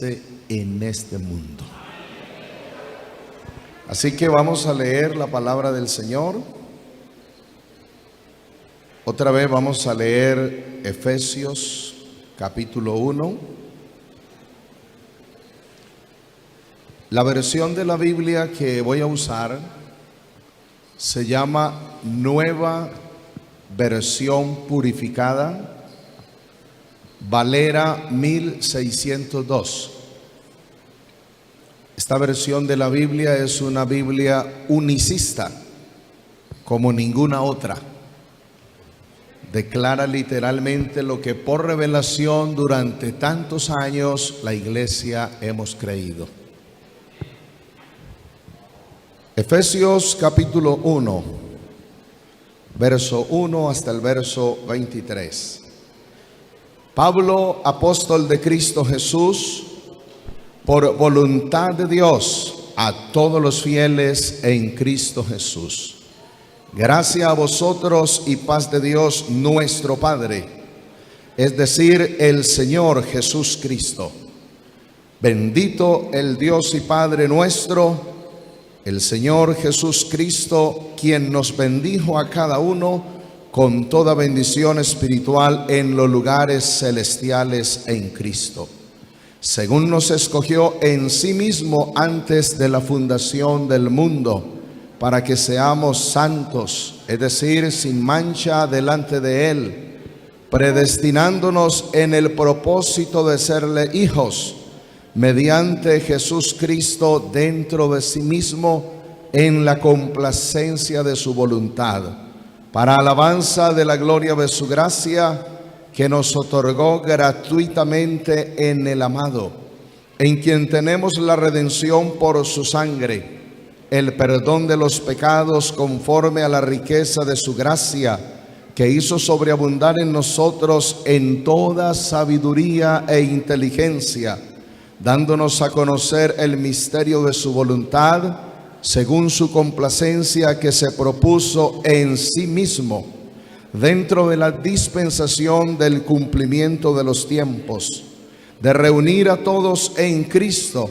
existe en este mundo. Así que vamos a leer la palabra del Señor. Otra vez vamos a leer Efesios capítulo 1. La versión de la Biblia que voy a usar se llama Nueva Versión Purificada, Valera 1602. Esta versión de la Biblia es una Biblia unicista, como ninguna otra. Declara literalmente lo que por revelación durante tantos años la iglesia hemos creído. Efesios capítulo 1, verso 1 hasta el verso 23. Pablo, apóstol de Cristo Jesús, por voluntad de Dios, a todos los fieles en Cristo Jesús. Gracia a vosotros y paz de Dios nuestro Padre, es decir, el Señor Jesús Cristo. Bendito el Dios y Padre nuestro, el Señor Jesús Cristo, quien nos bendijo a cada uno con toda bendición espiritual en los lugares celestiales en Cristo, según nos escogió en sí mismo antes de la fundación del mundo, para que seamos santos, es decir, sin mancha delante de Él, predestinándonos en el propósito de serle hijos, mediante Jesús Cristo dentro de sí mismo, en la complacencia de su voluntad, para alabanza de la gloria de su gracia, que nos otorgó gratuitamente en el amado, en quien tenemos la redención por su sangre, el perdón de los pecados conforme a la riqueza de su gracia, que hizo sobreabundar en nosotros en toda sabiduría e inteligencia, dándonos a conocer el misterio de su voluntad, según su complacencia que se propuso en sí mismo, dentro de la dispensación del cumplimiento de los tiempos, de reunir a todos en Cristo,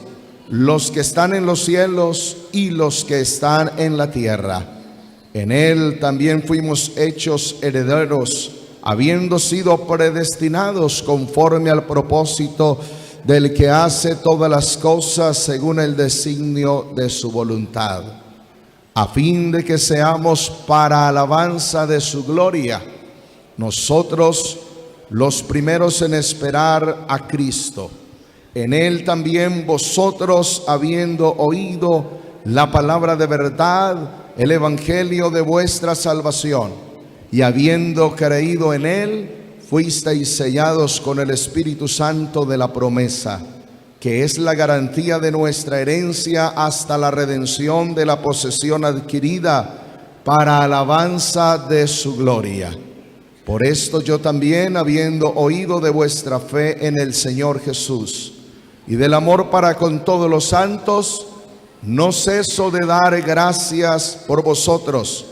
los que están en los cielos y los que están en la tierra. En Él también fuimos hechos herederos, habiendo sido predestinados conforme al propósito del que hace todas las cosas según el designio de su voluntad, a fin de que seamos para alabanza de su gloria, nosotros los primeros en esperar a Cristo. En Él también vosotros, habiendo oído la palabra de verdad, el evangelio de vuestra salvación, y habiendo creído en Él, fuisteis sellados con el Espíritu Santo de la promesa, que es la garantía de nuestra herencia hasta la redención de la posesión adquirida para alabanza de su gloria. Por esto yo también, habiendo oído de vuestra fe en el Señor Jesús y del amor para con todos los santos, no ceso de dar gracias por vosotros,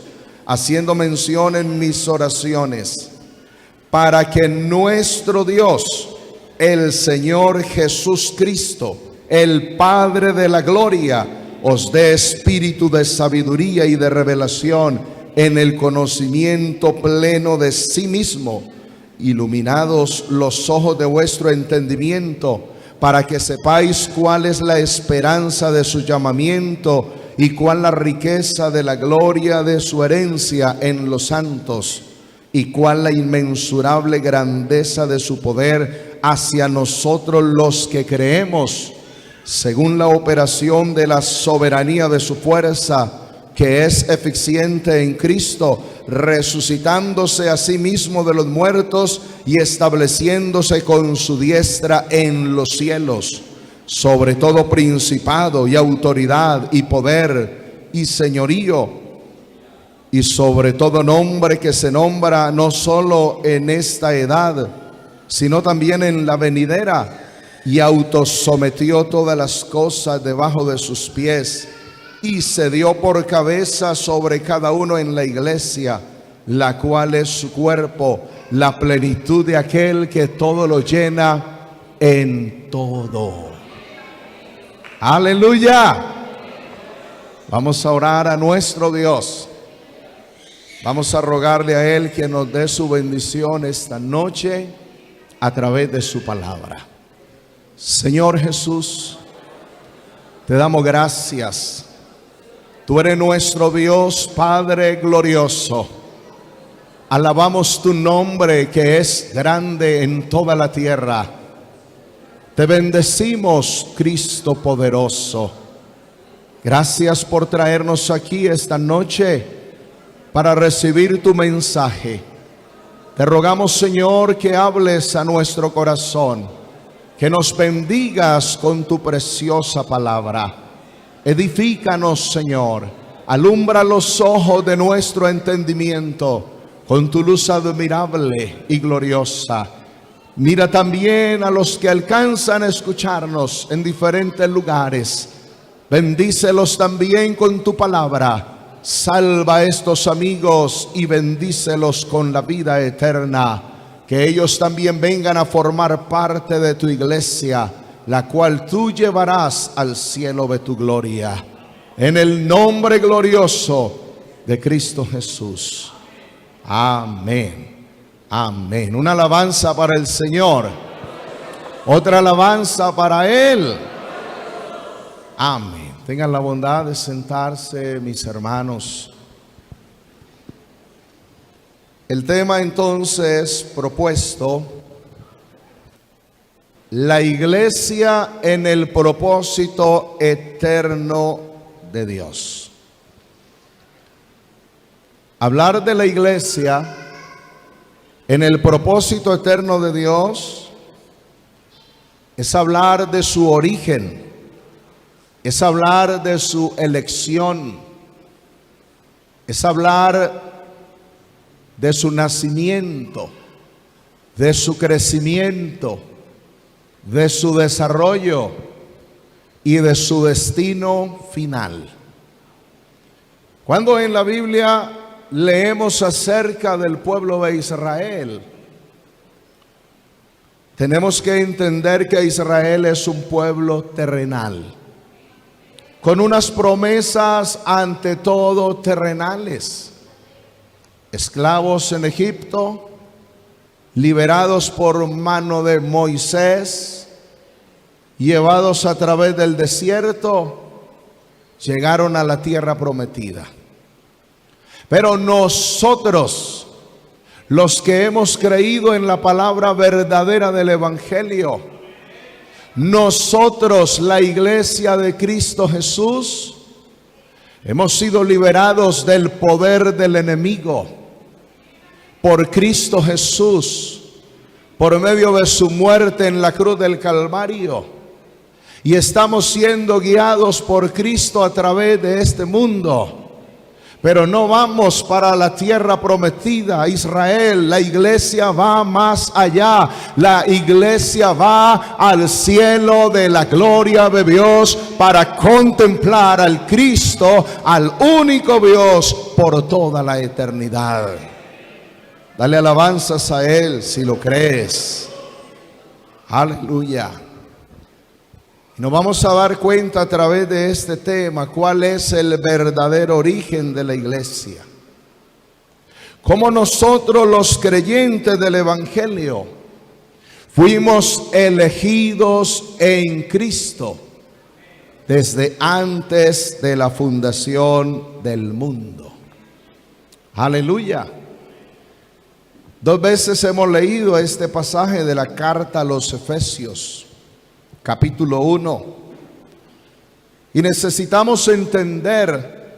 haciendo mención en mis oraciones, para que nuestro Dios, el Señor Jesús Cristo, el Padre de la gloria, os dé espíritu de sabiduría y de revelación en el conocimiento pleno de sí mismo, iluminados los ojos de vuestro entendimiento, para que sepáis cuál es la esperanza de su llamamiento y cuál la riqueza de la gloria de su herencia en los santos, y cuál la inmensurable grandeza de su poder hacia nosotros los que creemos, según la operación de la soberanía de su fuerza, que es eficiente en Cristo, resucitándose a sí mismo de los muertos y estableciéndose con su diestra en los cielos, sobre todo principado y autoridad y poder y señorío, y sobre todo nombre que se nombra no solo en esta edad, sino también en la venidera, y autosometió todas las cosas debajo de sus pies, y se dio por cabeza sobre cada uno en la iglesia, la cual es su cuerpo, la plenitud de aquel que todo lo llena en todo. Aleluya. Vamos a orar a nuestro Dios. Vamos a rogarle a Él que nos dé su bendición esta noche a través de su palabra. Señor Jesús, te damos gracias. Tú eres nuestro Dios, Padre glorioso. Alabamos tu nombre que es grande en toda la tierra. Te bendecimos, Cristo poderoso. Gracias por traernos aquí esta noche para recibir tu mensaje. Te rogamos, Señor, que hables a nuestro corazón, que nos bendigas con tu preciosa palabra. Edifícanos, Señor, alumbra los ojos de nuestro entendimiento con tu luz admirable y gloriosa. Mira también a los que alcanzan a escucharnos en diferentes lugares. Bendícelos también con tu palabra. Salva a estos amigos y bendícelos con la vida eterna. Que ellos también vengan a formar parte de tu iglesia, la cual tú llevarás al cielo de tu gloria. En el nombre glorioso de Cristo Jesús. Amén. Amén. Una alabanza para el Señor. Otra alabanza para Él. Amén. Tengan la bondad de sentarse, mis hermanos. El tema entonces propuesto: la iglesia en el propósito eterno de Dios. Hablar de la iglesia en el propósito eterno de Dios es hablar de su origen, es hablar de su elección, es hablar de su nacimiento, de su crecimiento, de su desarrollo y de su destino final. Cuando en la Biblia leemos acerca del pueblo de Israel, tenemos que entender que Israel es un pueblo terrenal, con unas promesas ante todo terrenales. Esclavos en Egipto, liberados por mano de Moisés, llevados a través del desierto, llegaron a la tierra prometida. Pero nosotros, los que hemos creído en la palabra verdadera del Evangelio, nosotros, la iglesia de Cristo Jesús, hemos sido liberados del poder del enemigo por Cristo Jesús, por medio de su muerte en la cruz del Calvario. Y estamos siendo guiados por Cristo a través de este mundo. Pero no vamos para la tierra prometida. Israel, la iglesia va más allá. La iglesia va al cielo de la gloria de Dios para contemplar al Cristo, al único Dios por toda la eternidad. Dale alabanzas a Él si lo crees. Aleluya. Nos vamos a dar cuenta a través de este tema cuál es el verdadero origen de la iglesia. Cómo nosotros, los creyentes del Evangelio, fuimos elegidos en Cristo desde antes de la fundación del mundo. Aleluya. 2 veces hemos leído este pasaje de la carta a los Efesios, capítulo 1, y necesitamos entender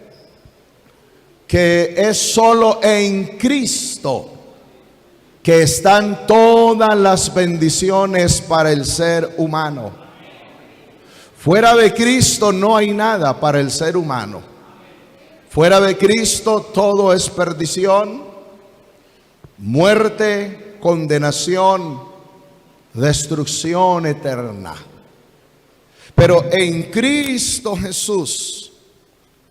que es solo en Cristo que están todas las bendiciones para el ser humano. Fuera de Cristo no hay nada para el ser humano. Fuera de Cristo todo es perdición, muerte, condenación, destrucción eterna. Pero en Cristo Jesús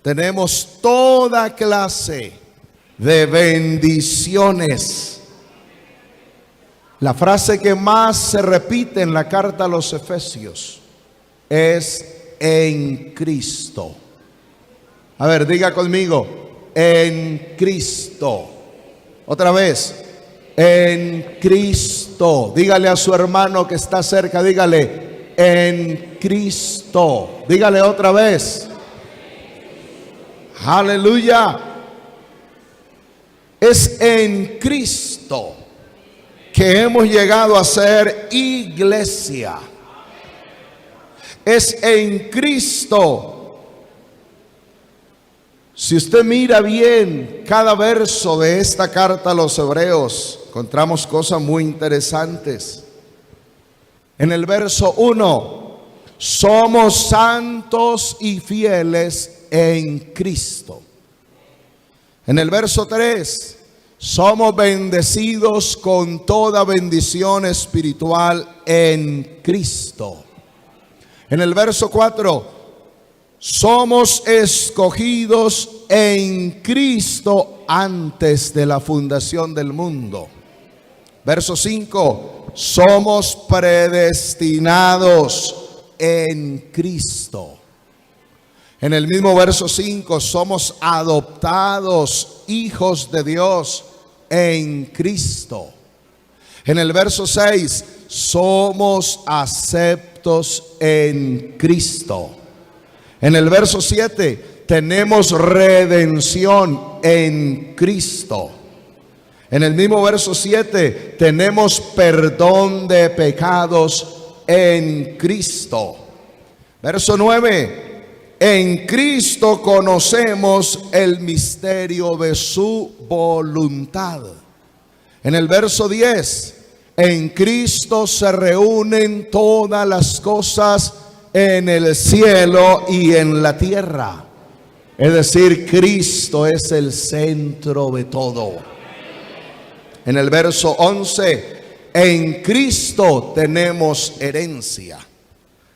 tenemos toda clase de bendiciones. La frase que más se repite en la carta a los Efesios es: en Cristo. A ver, diga conmigo, en Cristo. Otra vez, en Cristo. Dígale a su hermano que está cerca, dígale, en Cristo. Dígale otra vez. Aleluya. Es en Cristo que hemos llegado a ser iglesia. Es en Cristo. Si usted mira bien cada verso de esta carta a los hebreos, encontramos cosas muy interesantes. En el verso 1, somos santos y fieles en Cristo. En el verso 3, somos bendecidos con toda bendición espiritual en Cristo. En el verso 4, somos escogidos en Cristo antes de la fundación del mundo. Verso 5, somos predestinados en Cristo. En el mismo verso 5, somos adoptados hijos de Dios en Cristo. En el verso 6, somos aceptos en Cristo. En el verso 7, tenemos redención en Cristo. En el mismo verso 7, tenemos perdón de pecados en Cristo. Verso 9, en Cristo conocemos el misterio de su voluntad. En el verso 10, en Cristo se reúnen todas las cosas en el cielo y en la tierra. Es decir, Cristo es el centro de todo. En el verso 11, en Cristo tenemos herencia.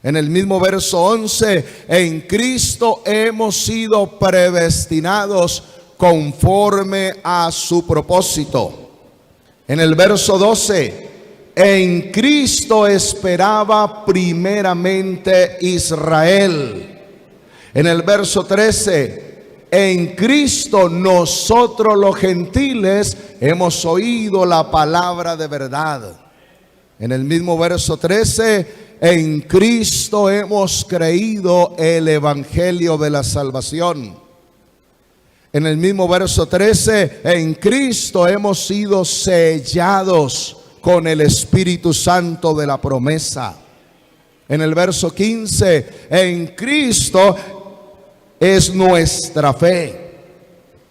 En el mismo verso 11, en Cristo hemos sido predestinados conforme a su propósito. En el verso 12, en Cristo esperaba primeramente Israel. En el verso 13, en Cristo nosotros los gentiles hemos oído la palabra de verdad. En el mismo verso 13, en Cristo hemos creído el evangelio de la salvación. En el mismo verso 13, en Cristo hemos sido sellados con el Espíritu Santo de la promesa. En el verso 15, en Cristo es nuestra fe.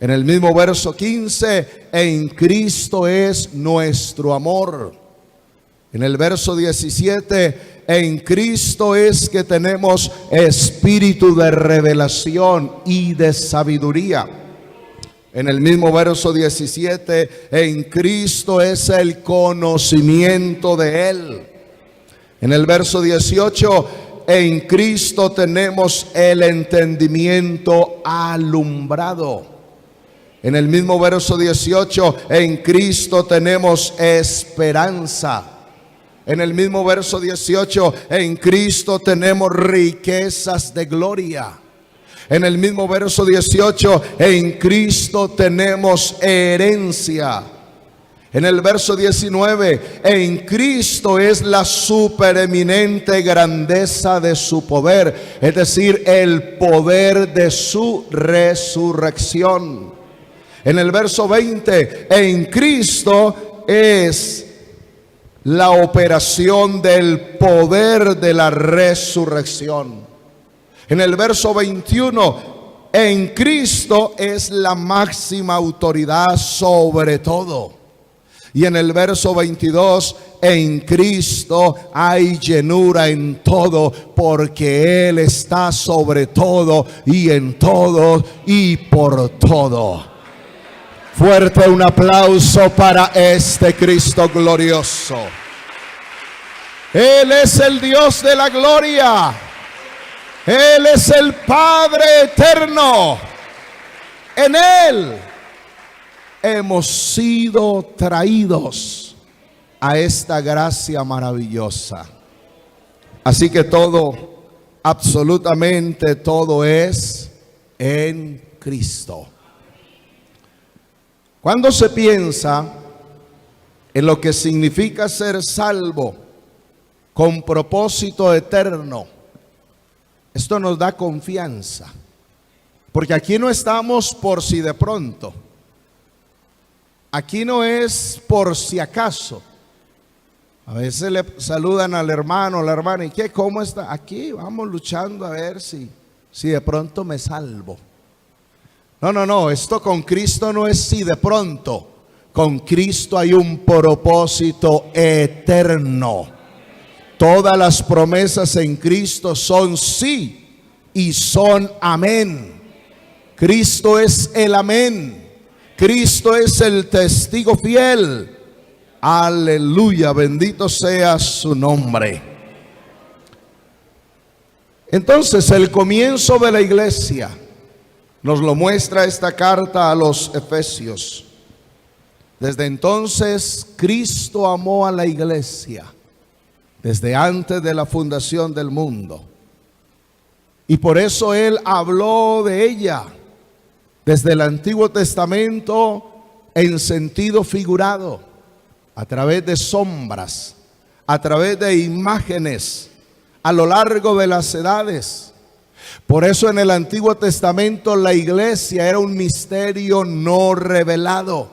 En el mismo verso 15, en Cristo es nuestro amor. En el verso 17, en Cristo es que tenemos espíritu de revelación y de sabiduría. En el mismo verso 17, en Cristo es el conocimiento de Él. En el verso 18, en Cristo tenemos el entendimiento alumbrado. En el mismo verso 18, en Cristo tenemos esperanza. En el mismo verso 18, en Cristo tenemos riquezas de gloria. En el mismo verso 18, en Cristo tenemos herencia. En el verso 19, en Cristo es la supereminente grandeza de su poder, es decir, el poder de su resurrección. En el verso 20, en Cristo es la operación del poder de la resurrección. En el verso 21, en Cristo es la máxima autoridad sobre todo. Y en el verso 22, en Cristo hay llenura en todo, porque Él está sobre todo y en todo y por todo. Fuerte un aplauso para este Cristo glorioso. Él es el Dios de la gloria. Él es el Padre eterno. En Él hemos sido traídos a esta gracia maravillosa. Así que todo absolutamente todo es en Cristo. Cuando se piensa en lo que significa ser salvo con propósito eterno, esto nos da confianza, porque aquí no estamos por si de pronto, aquí no es por si acaso. A veces le saludan al hermano o la hermana, ¿y qué? ¿Cómo está? Aquí vamos luchando a ver si de pronto me salvo. No, esto con Cristo no es si de pronto. Con Cristo hay un propósito eterno. Todas las promesas en Cristo son sí y son amén. Cristo es el amén. Cristo es el testigo fiel. Aleluya, bendito sea su nombre. Entonces, el comienzo de la iglesia nos lo muestra esta carta a los Efesios. Desde entonces, Cristo amó a la iglesia desde antes de la fundación del mundo. Y por eso Él habló de ella desde el Antiguo Testamento en sentido figurado, a través de sombras, a través de imágenes, a lo largo de las edades. Por eso en el Antiguo Testamento la iglesia era un misterio no revelado.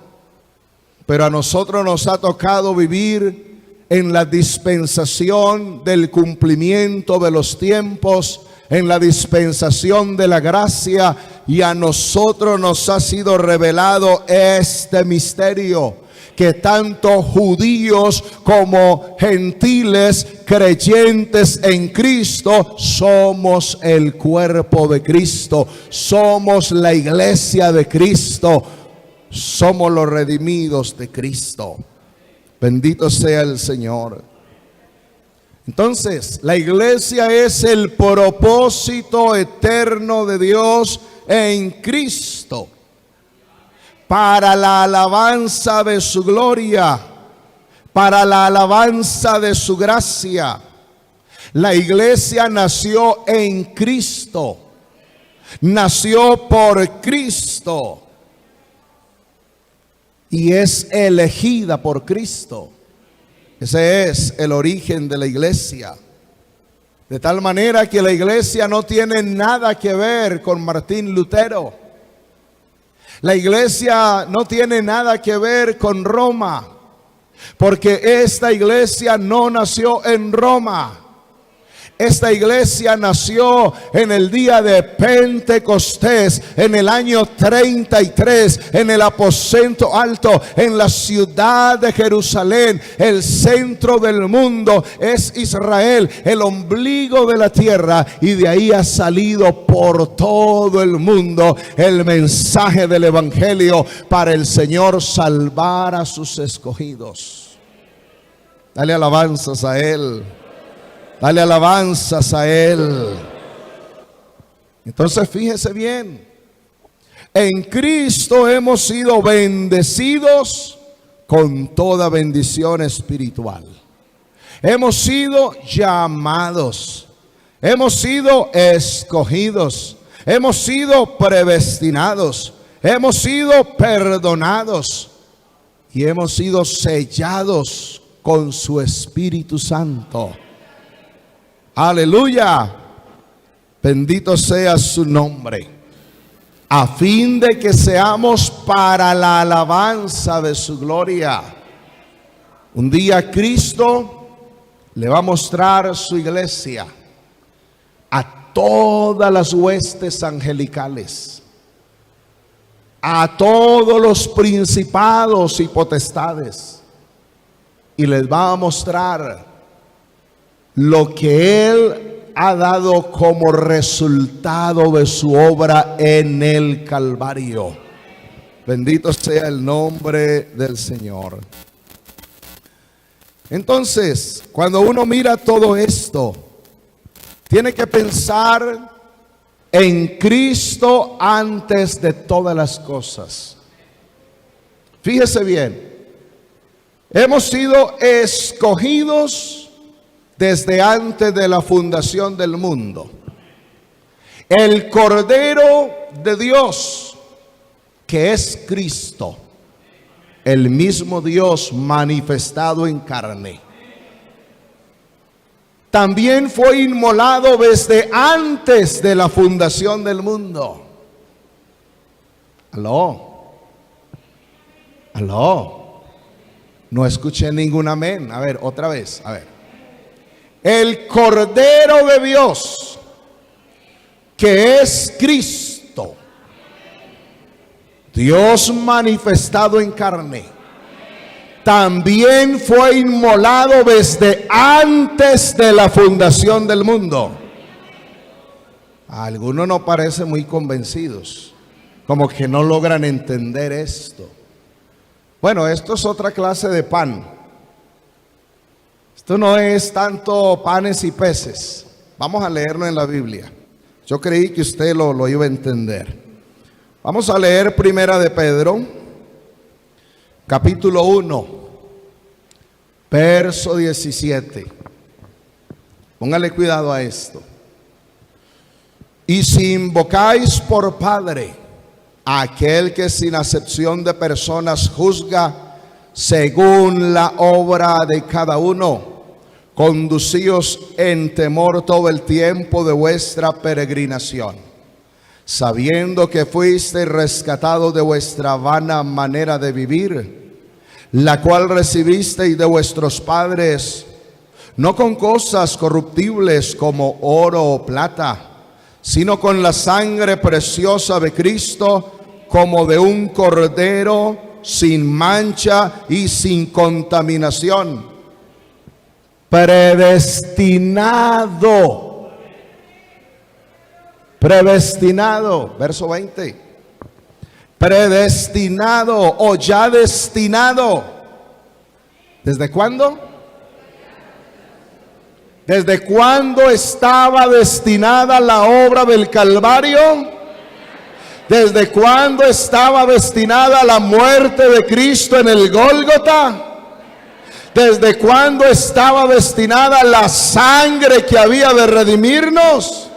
Pero a nosotros nos ha tocado vivir en la dispensación del cumplimiento de los tiempos, en la dispensación de la gracia, y a nosotros nos ha sido revelado este misterio, que tanto judíos como gentiles creyentes en Cristo somos el cuerpo de Cristo, somos la iglesia de Cristo, somos los redimidos de Cristo. Bendito sea el Señor. Entonces, la iglesia es el propósito eterno de Dios en Cristo, para la alabanza de su gloria, para la alabanza de su gracia. La iglesia nació en Cristo, nació por Cristo y es elegida por Cristo. Ese es el origen de la iglesia. De tal manera que la iglesia no tiene nada que ver con Martín Lutero. La iglesia no tiene nada que ver con Roma, porque esta iglesia no nació en Roma. Esta iglesia nació en el día de Pentecostés, en el año 33, en el aposento alto, en la ciudad de Jerusalén. El centro del mundo es Israel, el ombligo de la tierra, y de ahí ha salido por todo el mundo el mensaje del evangelio para el Señor salvar a sus escogidos. Dale alabanzas a Él. Dale alabanzas a Él. Entonces fíjese bien, en Cristo hemos sido bendecidos con toda bendición espiritual. Hemos sido llamados, hemos sido escogidos, hemos sido predestinados, hemos sido perdonados y hemos sido sellados con su Espíritu Santo. Aleluya, bendito sea su nombre, a fin de que seamos para la alabanza de su gloria. Un día Cristo le va a mostrar su iglesia a todas las huestes angelicales, a todos los principados y potestades, y les va a mostrar lo que Él ha dado como resultado de su obra en el Calvario. Bendito sea el nombre del Señor. Entonces, cuando uno mira todo esto, tiene que pensar en Cristo antes de todas las cosas. Fíjese bien, hemos sido escogidos desde antes de la fundación del mundo. el Cordero de Dios, que es Cristo, el mismo Dios manifestado en carne. También fue inmolado desde antes de la fundación del mundo. Aló. No escuché ningún amén. A ver, otra vez. A ver. El Cordero de Dios, que es Cristo, Dios manifestado en carne, también fue inmolado desde antes de la fundación del mundo. Algunos no parecen muy convencidos, como que no logran entender esto. Bueno, esto es otra clase de pan. Esto no es tanto panes y peces. Vamos a leerlo en la Biblia. Yo creí que usted lo iba a entender. Vamos a leer Primera de Pedro, capítulo 1, verso 17. Póngale cuidado a esto. Y si invocáis por Padre a aquel que sin acepción de personas juzga según la obra de cada uno, conducíos en temor todo el tiempo de vuestra peregrinación, sabiendo que fuisteis rescatados de vuestra vana manera de vivir, la cual recibisteis de vuestros padres, no con cosas corruptibles como oro o plata, sino con la sangre preciosa de Cristo, como de un cordero sin mancha y sin contaminación, predestinado, verso 20, predestinado o ya destinado. ¿Desde cuándo? ¿Desde cuándo estaba destinada la obra del Calvario? ¿Desde cuándo estaba destinada la muerte de Cristo en el Gólgota? ¿Desde cuándo estaba destinada la sangre que había de redimirnos?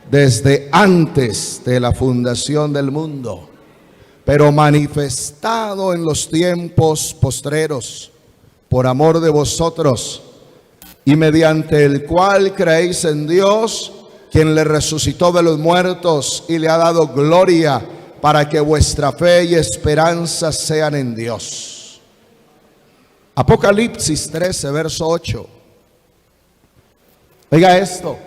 Desde antes de la fundación del mundo, pero manifestado en los tiempos postreros, por amor de vosotros, y mediante el cual creéis en Dios, quien le resucitó de los muertos y le ha dado gloria, para que vuestra fe y esperanza sean en Dios. Apocalipsis 13, verso 8. Oiga esto.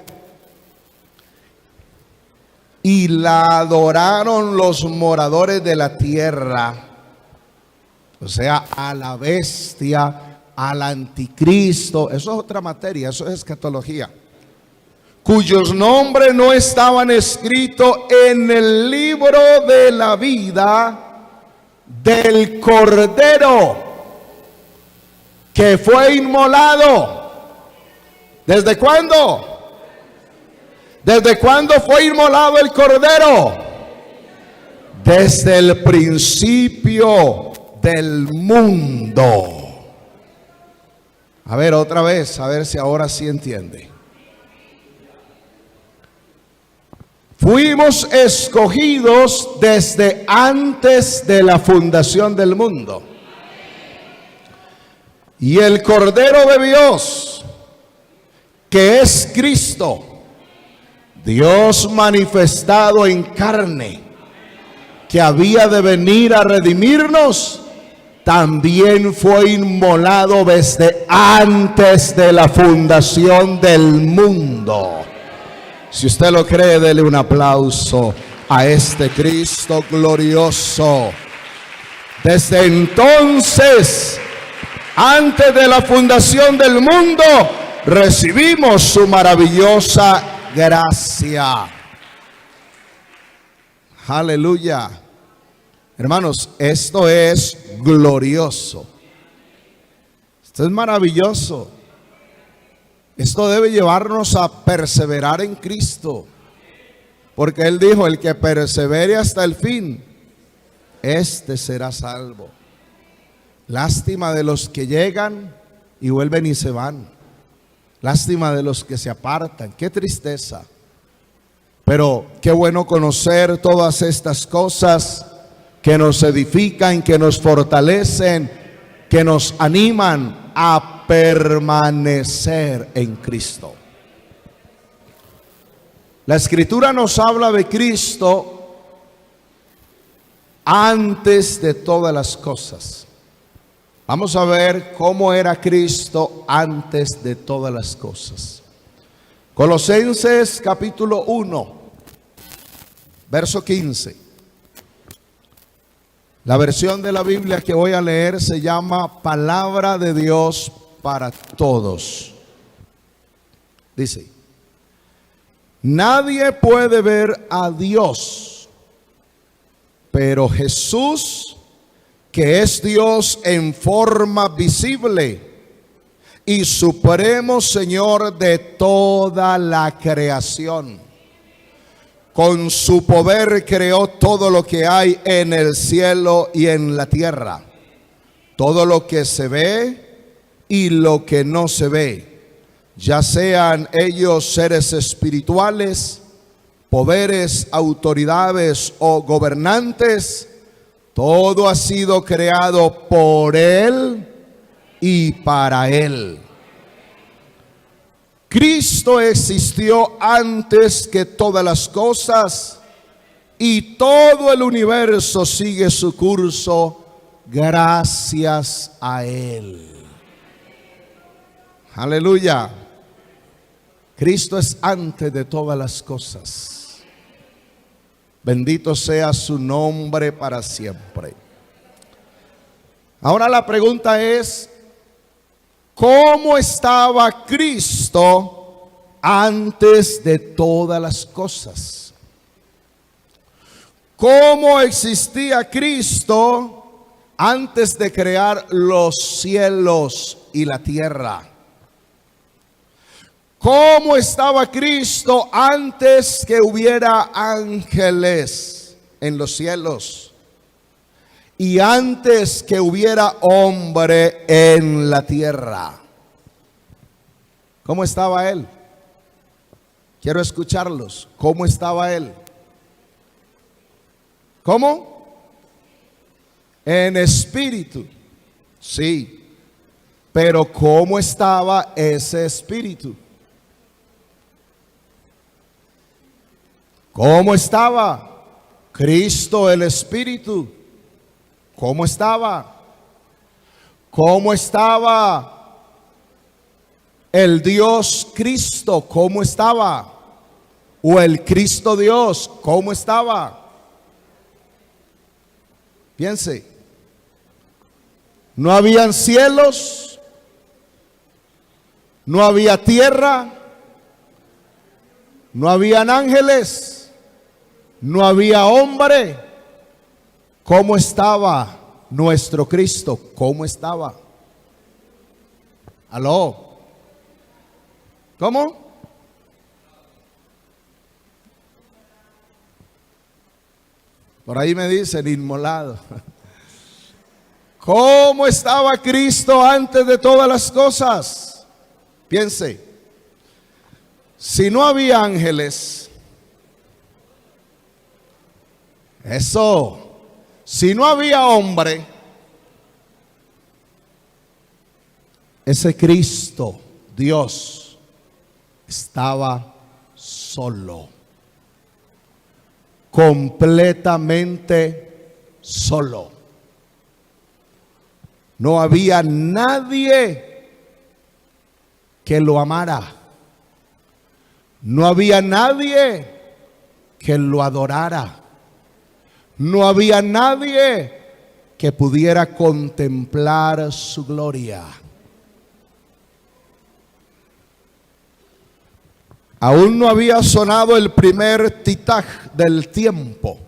Y la adoraron los moradores de la tierra, o sea, a la bestia, al anticristo. Eso es otra materia, eso es escatología, cuyos nombres no estaban escritos en el libro de la vida del Cordero que fue inmolado. ¿Desde cuándo? ¿Desde cuándo fue inmolado el Cordero? Desde el principio del mundo. A ver, otra vez, a ver si ahora sí entiende. Fuimos escogidos desde antes de la fundación del mundo. Y el Cordero de Dios, que es Cristo, Dios manifestado en carne, que había de venir a redimirnos, también fue inmolado desde antes de la fundación del mundo. Si usted lo cree, dele un aplauso a este Cristo glorioso. Desde entonces, antes de la fundación del mundo, recibimos su maravillosa gracia. Aleluya. Hermanos, esto es glorioso. Esto es maravilloso. Esto debe llevarnos a perseverar en Cristo, porque Él dijo: el que persevere hasta el fin, este será salvo. Lástima de los que llegan y vuelven y se van. Lástima de los que se apartan. Qué tristeza. Pero qué bueno conocer todas estas cosas que nos edifican, que nos fortalecen, que nos animan a permanecer en Cristo. La Escritura nos habla de Cristo antes de todas las cosas. Vamos a ver cómo era Cristo antes de todas las cosas. Colosenses capítulo 1, verso 15. La versión de la Biblia que voy a leer se llama Palabra de Dios para Todos. Dice: nadie puede ver a Dios, pero Jesús, que es Dios en forma visible y supremo Señor de toda la creación, con su poder creó todo lo que hay en el cielo y en la tierra, todo lo que se ve y lo que no se ve, ya sean ellos seres espirituales, poderes, autoridades o gobernantes. Todo ha sido creado por Él y para Él. Cristo existió antes que todas las cosas y todo el universo sigue su curso gracias a Él. Aleluya. Cristo es antes de todas las cosas. Bendito sea su nombre para siempre. Ahora la pregunta es: ¿cómo estaba Cristo antes de todas las cosas? ¿Cómo existía Cristo antes de crear los cielos y la tierra? ¿Cómo estaba Cristo antes que hubiera ángeles en los cielos y antes que hubiera hombre en la tierra? ¿Cómo estaba Él? Quiero escucharlos. ¿Cómo estaba Él? ¿Cómo? En espíritu. Sí. Pero ¿cómo estaba ese espíritu? ¿Cómo estaba Cristo el Espíritu? ¿Cómo estaba? ¿Cómo estaba el Dios Cristo? ¿Cómo estaba? ¿O el Cristo Dios? ¿Cómo estaba? Piense. No habían cielos, no había tierra, no habían ángeles, no había hombre. ¿Cómo estaba nuestro Cristo? ¿Cómo estaba? ¿Aló? ¿Cómo? Por ahí me dicen inmolado. ¿Cómo estaba Cristo antes de todas las cosas? Piense. Si no había ángeles, si no había hombre, ese Cristo, Dios, estaba solo, completamente solo. No había nadie que lo amara. No había nadie que lo adorara. No había nadie que pudiera contemplar su gloria. Aún no había sonado el primer titaj del tiempo,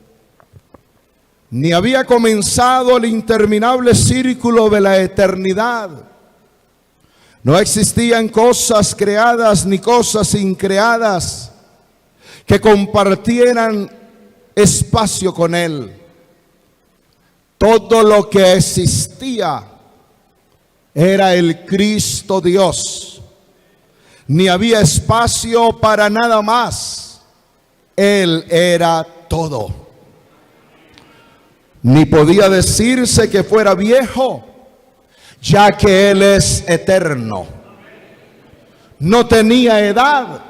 ni había comenzado el interminable círculo de la eternidad. No existían cosas creadas ni cosas increadas que compartieran espacio con Él. Todo lo que existía era el Cristo Dios. Ni había espacio para nada más. Él era todo. Ni podía decirse que fuera viejo, ya que Él es eterno. No tenía edad,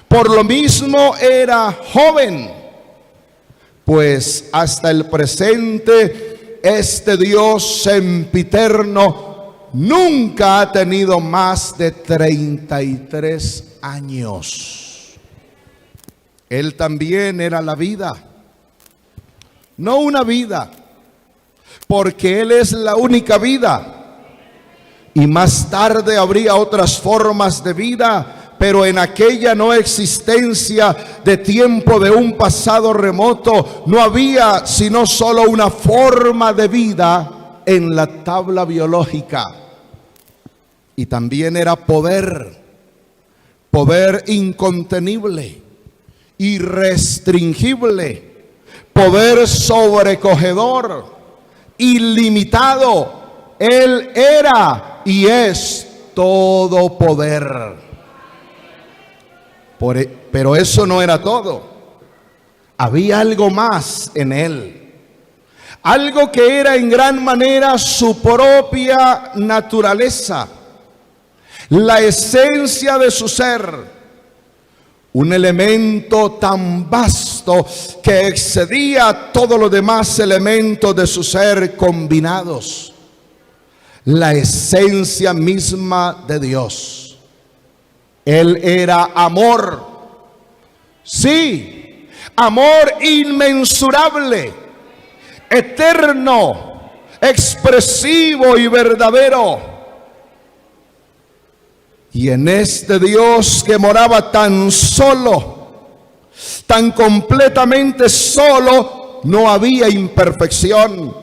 por lo mismo era joven, pues hasta el presente este Dios sempiterno nunca ha tenido más de 33 años. Él también era la vida, no una vida, porque Él es la única vida. Y más tarde habría otras formas de vida, pero en aquella no existencia de tiempo de un pasado remoto, no había sino solo una forma de vida en la tabla biológica. Y también era poder incontenible, irrestringible, poder sobrecogedor, ilimitado. Él era y es todo poder. Pero eso no era todo. Había algo más en Él. Algo que era en gran manera su propia naturaleza. La esencia de su ser. Un elemento tan vasto que excedía todos los demás elementos de su ser combinados. La esencia misma de Dios. Él era amor. Sí, amor inmensurable, eterno, expresivo y verdadero. Y en este Dios que moraba tan solo, tan completamente solo, no había imperfección.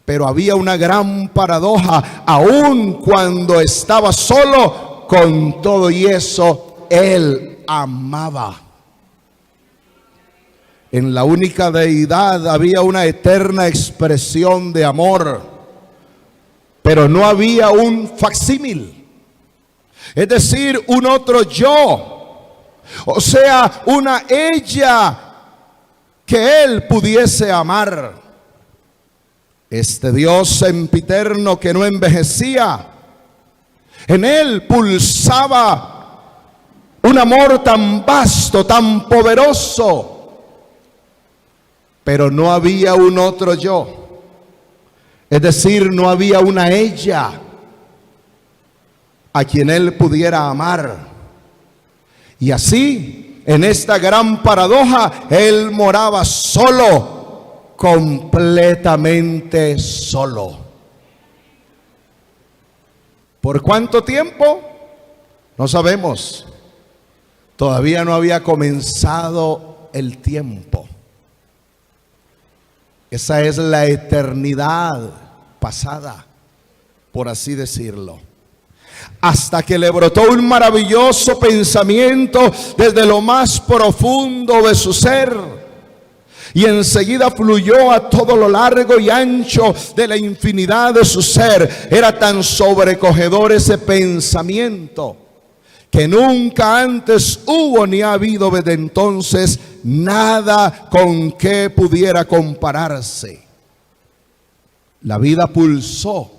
Pero había una gran paradoja, aun cuando estaba solo, con todo y eso, Él amaba. En la única deidad había una eterna expresión de amor, pero no había un facsímil, es decir, un otro yo, o sea, una ella que Él pudiese amar. Este Dios sempiterno que no envejecía, en Él pulsaba un amor tan vasto, tan poderoso, pero no había un otro yo, es decir, no había una ella a quien Él pudiera amar. Y así, en esta gran paradoja, Él moraba solo, completamente solo. ¿Por cuánto tiempo? No sabemos. Todavía no había comenzado el tiempo. Esa es la eternidad pasada, por así decirlo. Hasta que le brotó un maravilloso pensamiento desde lo más profundo de su ser. Y enseguida fluyó a todo lo largo y ancho de la infinidad de su ser. Era tan sobrecogedor ese pensamiento que nunca antes hubo ni ha habido desde entonces nada con que pudiera compararse. La vida pulsó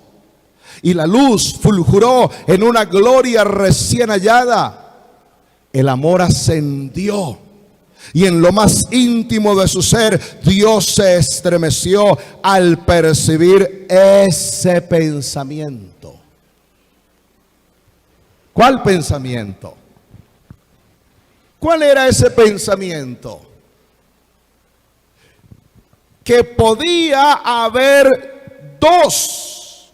y la luz fulguró en una gloria recién hallada. El amor ascendió. Y en lo más íntimo de su ser, Dios se estremeció al percibir ese pensamiento. ¿Cuál pensamiento? ¿Cuál era ese pensamiento? Que podía haber dos.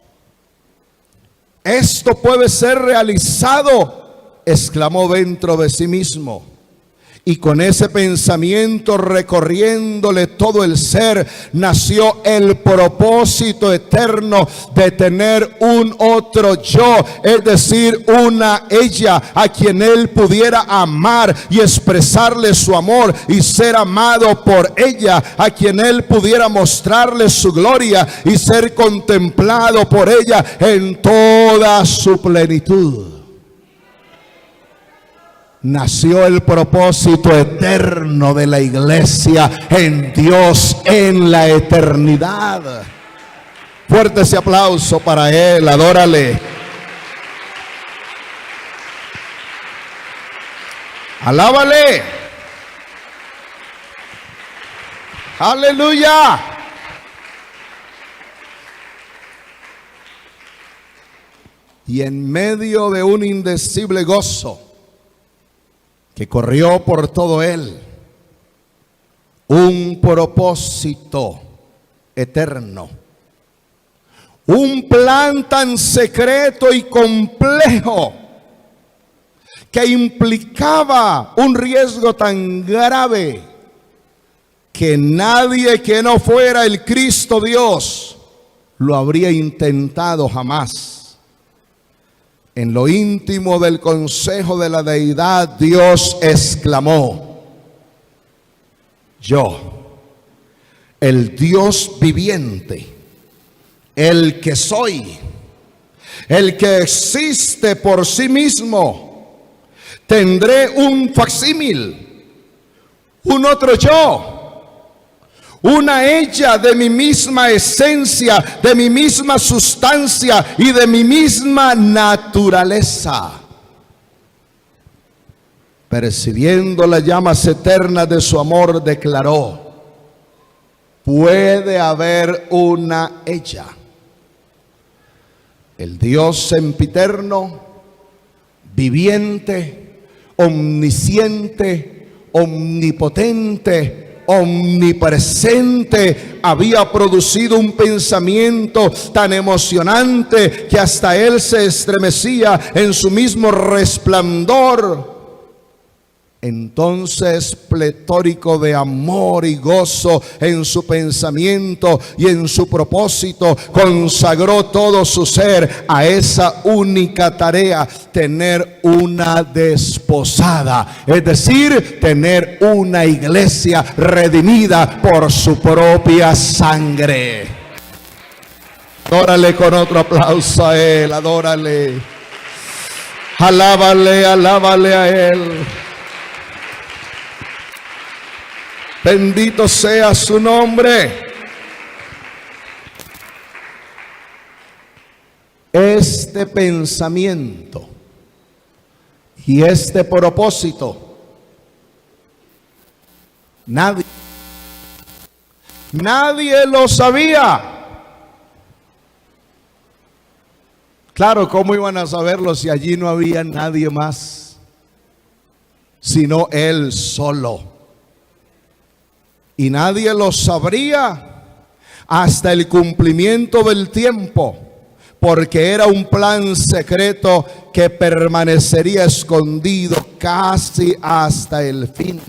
Esto puede ser realizado, exclamó dentro de sí mismo. Y con ese pensamiento recorriéndole todo el ser, nació el propósito eterno de tener un otro yo, es decir, una ella a quien él pudiera amar y expresarle su amor y ser amado por ella, a quien él pudiera mostrarle su gloria y ser contemplado por ella en toda su plenitud. nació el propósito eterno de la iglesia en Dios en la eternidad. Fuerte ese aplauso para Él, adórale. Alábale. Aleluya. Y en medio de un indecible gozo que corrió por todo él, un propósito eterno, un plan tan secreto y complejo que implicaba un riesgo tan grave que nadie que no fuera el Cristo Dios lo habría intentado jamás. En lo íntimo del consejo de la deidad, Dios exclamó: yo, el Dios viviente, el que soy, el que existe por sí mismo, tendré un facsímil, un otro yo, una ella de mi misma esencia, de mi misma sustancia y de mi misma naturaleza. Percibiendo las llamas eternas de su amor, declaró: puede haber una ella. El Dios sempiterno, viviente, omnisciente, omnipotente, omnipresente, había producido un pensamiento tan emocionante que hasta él se estremecía en su mismo resplandor. Entonces, pletórico de amor y gozo en su pensamiento y en su propósito, consagró todo su ser a esa única tarea: tener una desposada, es decir, tener una iglesia redimida por su propia sangre. Adórale con otro aplauso a Él, adórale, alábale, alábale a Él. Bendito sea su nombre. Este pensamiento y este propósito, nadie lo sabía. Claro, ¿cómo iban a saberlo si allí no había nadie más sino él solo? Y nadie lo sabría hasta el cumplimiento del tiempo, porque era un plan secreto que permanecería escondido casi hasta el fin.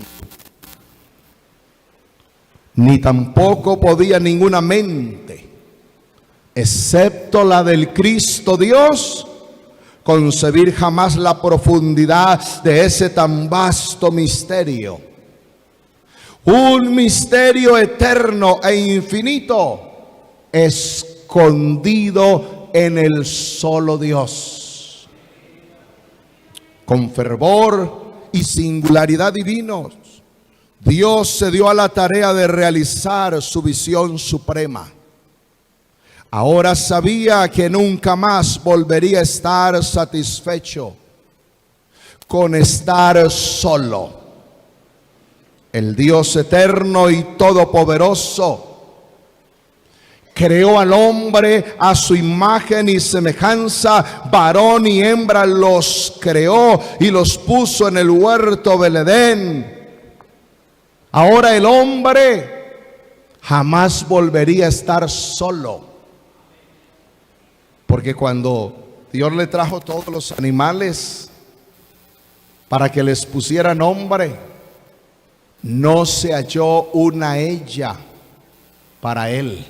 Ni tampoco podía ninguna mente, excepto la del Cristo Dios, concebir jamás la profundidad de ese tan vasto misterio. Un misterio eterno e infinito, escondido en el solo Dios. Con fervor y singularidad divinos, Dios se dio a la tarea de realizar su visión suprema. Ahora sabía que nunca más volvería a estar satisfecho con estar solo. El Dios eterno y todopoderoso creó al hombre a su imagen y semejanza, varón y hembra los creó y los puso en el huerto del Edén. Ahora el hombre jamás volvería a estar solo, porque cuando Dios le trajo todos los animales para que les pusiera nombre, no se halló una ella para él.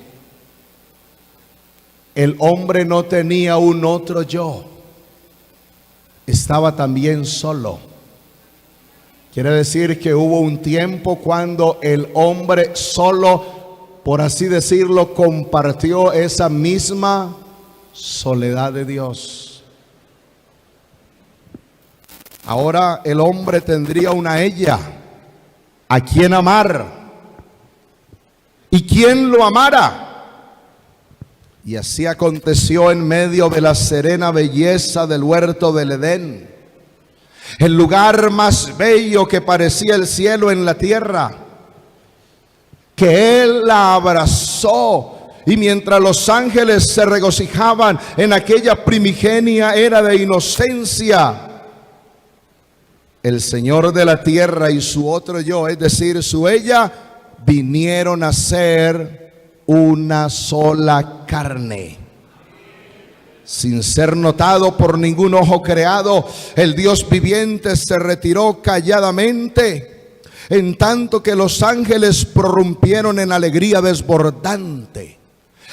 El hombre no tenía un otro yo, estaba también solo. Quiere decir que hubo un tiempo cuando el hombre solo, por así decirlo, compartió esa misma soledad de Dios. Ahora el hombre tendría una ella a quien amar y quien lo amara. Y así aconteció en medio de la serena belleza del huerto del Edén, el lugar más bello que parecía el cielo en la tierra, que él la abrazó. Y mientras los ángeles se regocijaban en aquella primigenia era de inocencia, el Señor de la tierra y su otro yo, es decir, su ella, vinieron a ser una sola carne. Sin ser notado por ningún ojo creado, el Dios viviente se retiró calladamente, en tanto que los ángeles prorrumpieron en alegría desbordante.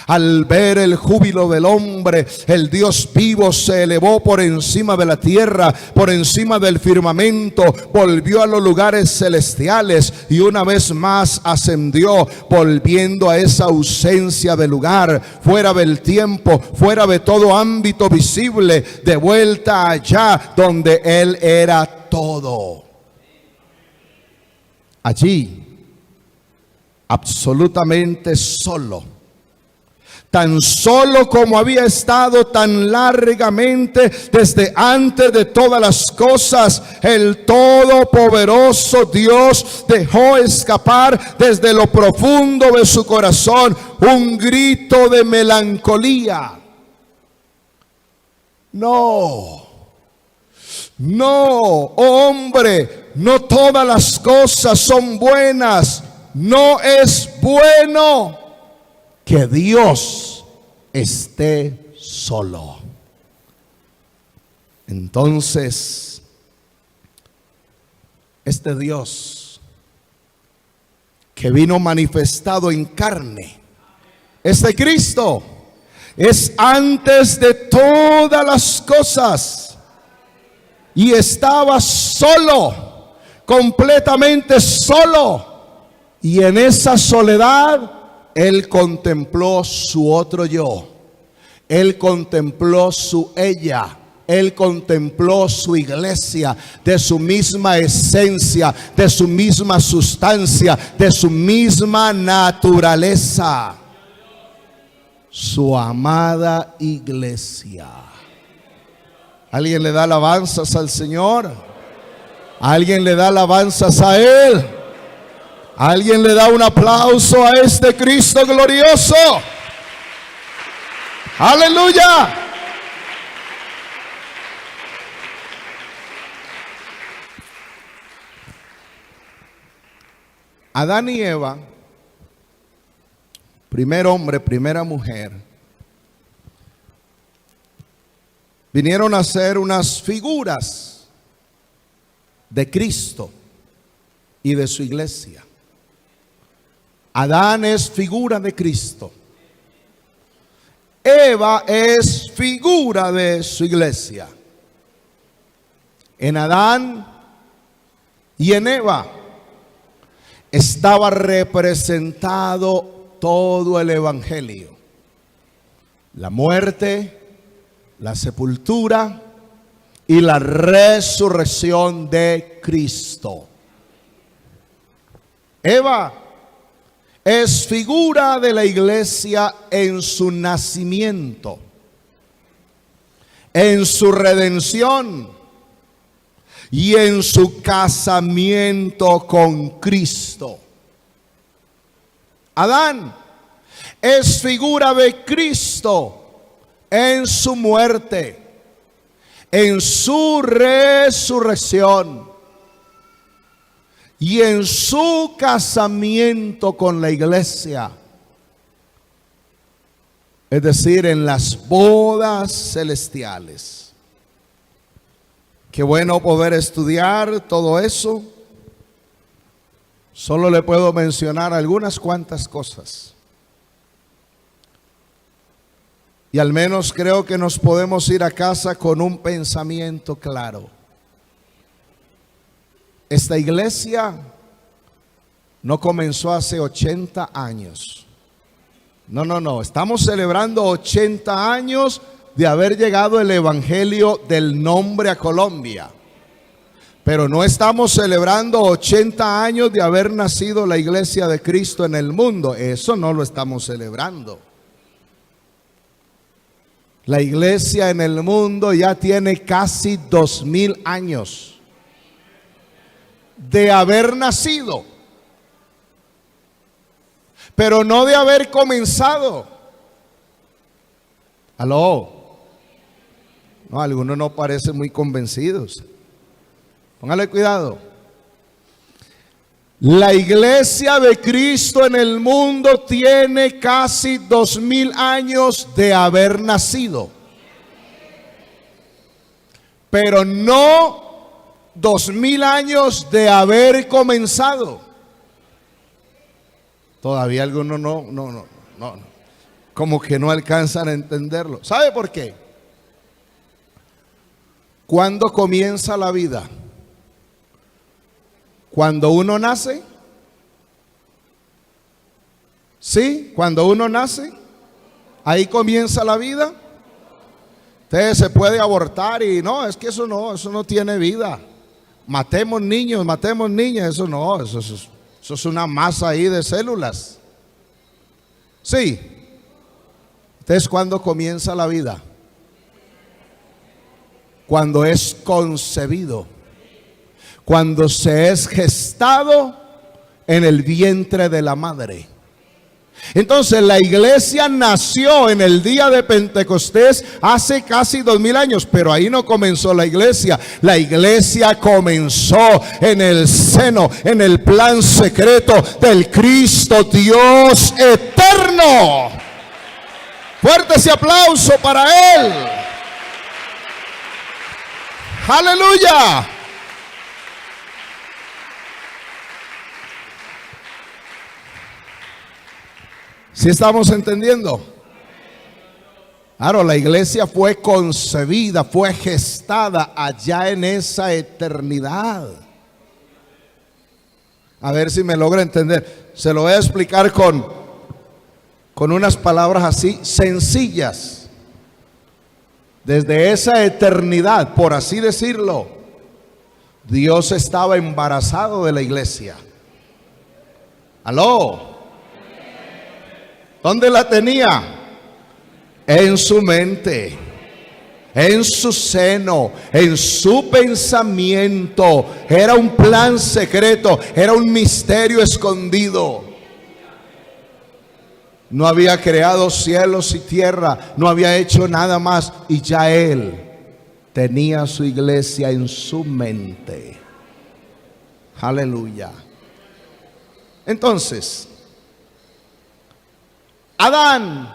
Al ver el júbilo del hombre, el Dios vivo se elevó por encima de la tierra, por encima del firmamento, volvió a los lugares celestiales y una vez más ascendió, volviendo a esa ausencia de lugar, fuera del tiempo, fuera de todo ámbito visible, de vuelta allá donde Él era todo. Allí, absolutamente solo. Tan solo como había estado tan largamente desde antes de todas las cosas, el todopoderoso Dios dejó escapar desde lo profundo de su corazón un grito de melancolía. No, hombre, no todas las cosas son buenas. No es bueno que Dios esté solo. Entonces, este Dios que vino manifestado en carne, este Cristo, es antes de todas las cosas y estaba solo, completamente solo, y en esa soledad Él contempló su otro yo, Él contempló su ella, Él contempló su iglesia, de su misma esencia, de su misma sustancia, de su misma naturaleza, su amada iglesia. ¿Alguien le da alabanzas al Señor? ¿Alguien le da alabanzas a Él? ¿Alguien le da un aplauso a este Cristo glorioso? ¡Aleluya! Adán y Eva, primer hombre, primera mujer, vinieron a ser unas figuras de Cristo y de su iglesia. Adán es figura de Cristo. Eva es figura de su iglesia. En Adán y en Eva estaba representado todo el evangelio: la muerte, la sepultura y la resurrección de Cristo. Eva es figura de la iglesia en su nacimiento, en su redención y en su casamiento con Cristo. Adán es figura de Cristo en su muerte, en su resurrección y en su casamiento con la iglesia, es decir, en las bodas celestiales. Qué bueno poder estudiar todo eso. Solo le puedo mencionar algunas cuantas cosas. Y al menos creo que nos podemos ir a casa con un pensamiento claro. Esta iglesia no comenzó hace 80 años. No. Estamos celebrando 80 años de haber llegado el evangelio del nombre a Colombia. Pero no estamos celebrando 80 años de haber nacido la iglesia de Cristo en el mundo. Eso no lo estamos celebrando. La iglesia en el mundo ya tiene casi 2000 años de haber nacido, pero no de haber comenzado. Aló. No, algunos no parecen muy convencidos. Póngale cuidado. La iglesia de Cristo en el mundo tiene casi 2000 años de haber nacido, pero no 2000 años de haber comenzado. Todavía algunos no, como que no alcanzan a entenderlo. ¿Sabe por qué? ¿Cuándo comienza la vida? Cuando uno nace. ¿Sí? Cuando uno nace, ahí comienza la vida. Usted se puede abortar y no, es que eso no tiene vida. Matemos niños, matemos niñas, eso no, eso es una masa ahí de células. Sí. Entonces, ¿cuándo comienza la vida? Cuando es concebido, cuando se es gestado en el vientre de la madre. Entonces la iglesia nació en el día de Pentecostés hace casi 2000 años, pero ahí no comenzó la iglesia. La iglesia comenzó en el seno, en el plan secreto del Cristo Dios eterno. Fuerte ese aplauso para Él. Aleluya. ¿Sí estamos entendiendo? Claro, la iglesia fue concebida, fue gestada allá en esa eternidad. A ver si me logra entender. Se lo voy a explicar con unas palabras así sencillas. Desde esa eternidad, por así decirlo, Dios estaba embarazado de la iglesia. ¿Aló? ¿Dónde la tenía? En su mente, en su seno, en su pensamiento. Era un plan secreto, era un misterio escondido. No había creado cielos y tierra, no había hecho nada más, y ya Él tenía su iglesia en su mente. Aleluya. Entonces, Adán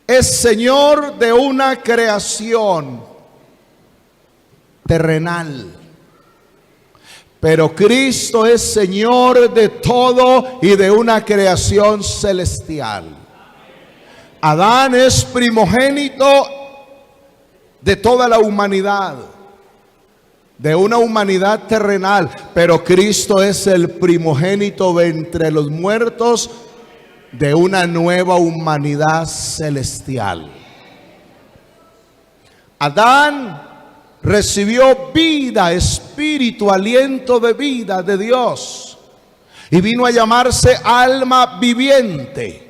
es señor de una creación terrenal, pero Cristo es señor de todo y de una creación celestial. Adán es primogénito de toda la humanidad, de una humanidad terrenal, pero Cristo es el primogénito de entre los muertos, de una nueva humanidad celestial. Adán recibió vida, espíritu, aliento de vida de Dios, y vino a llamarse alma viviente.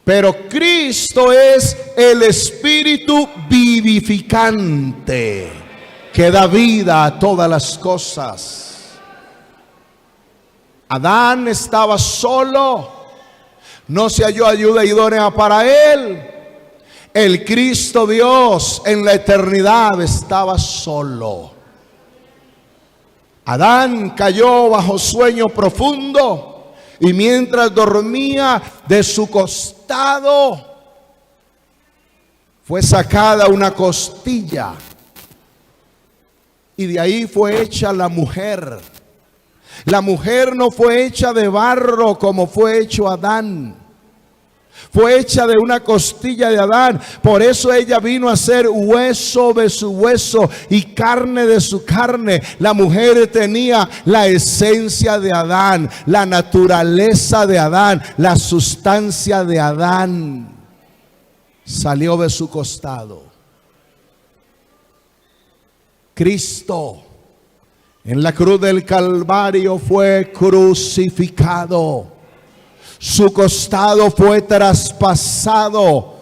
Pero Cristo es el espíritu vivificante que da vida a todas las cosas. Adán estaba solo. No se halló ayuda idónea para él. El Cristo Dios en la eternidad estaba solo. Adán cayó bajo sueño profundo, y mientras dormía, de su costado fue sacada una costilla, y de ahí fue hecha la mujer. La mujer no fue hecha de barro como fue hecho Adán. Fue hecha de una costilla de Adán. Por eso ella vino a ser hueso de su hueso y carne de su carne. La mujer tenía la esencia de Adán, la naturaleza de Adán, la sustancia de Adán. Salió de su costado. Cristo En la cruz del Calvario fue crucificado. Su costado fue traspasado